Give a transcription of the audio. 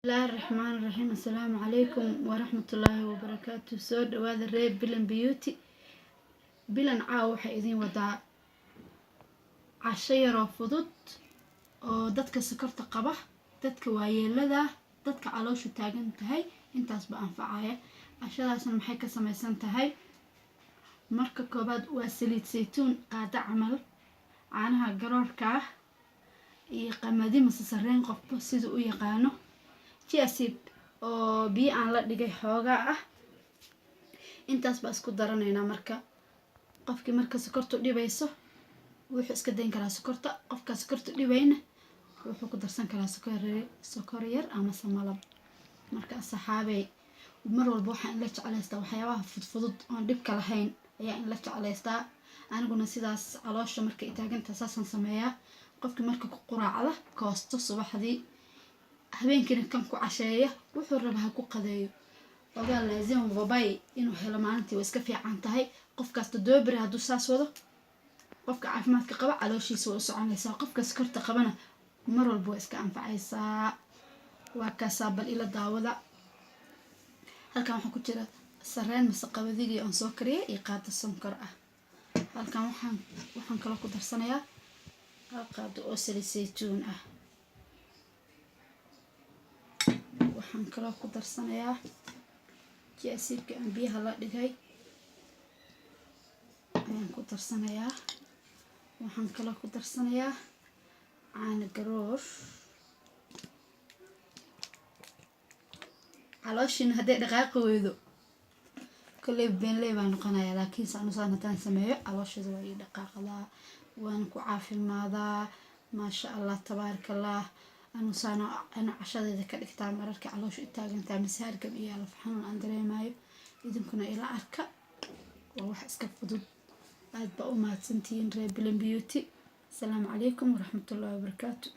الله الرحمن الرحيم. السلام عليكم ورحمة الله وبركاته. سود وهذا الريب بلن بيوتي بلن عاوحة إذين وضع عشية رافضت ودتك سكرت قبح دتك وايلة دتك علوش تاجن تهي انت أصبح أنفعايا عشان أصلا محيكة سميسان تهي مركة كوباد وسليت زيتون قاعدة عمل عنها قرار كاه يقمدي مسسرين قف سيدو يقانو جاسيب oo biyo aan la dhigay xoogaa ah intaas ba isku daranayna marka qofkii marka sokortu dhibayso wuxuu iska dayn karaa sokorta qofka sokortu dhibayna wuxuu ku darsan karaa sokor yar ama samalab marka saxaabay mar walba waxaan la jecelaystaa waxyaabaha fudud oo dhib ka lahayn ayaa in la jecelaystaa aniguna sidaas caloosha marka ay taaganta saasan sameeyaa qofkii marka ku quraacda koosto subaxdii habeenkina kan ku casheeya wuxuu rabaa ku qadeeyo ogaa laazim babay inuu helo maalintii way iska fiican tahay qofkaas doobir hadduu saas wado qofka caafimaadka qaba calooshiisa way u soconaysaa qofka sokorta qabana mar walba way iska anfacaysaa waa ka saabal ila daawada halkan waxa ku jira sareen masaqabadigii aan soo kariyay iyo qaado sonkor ah halkan waxaan kala ku darsanayaa qaado oo saliid saytuun ah waxaan kala ku darsanayaa jaasiibka aan biyaha la dhigay ayaan ku darsanayaa waxaan kala ku darsanayaa caano garoor calooshin hadday dhaqaaqi weydo kale beenley baan noqonayaa laakiin saan haddaan sameeyo calooshada waa ii dhaqaaqdaa waan ku caafimaadaa maasha allah tabaarakallah أنا عشان إذا كنت أكتب مررك على وش التاجن تعمل سهر كبير على فحنا أندري مايو إذا كنا إلى أركا وروح أسكب فضود بعد بقوم مع سنتين ريب بلن بيوتي. السلام عليكم ورحمة الله وبركاته.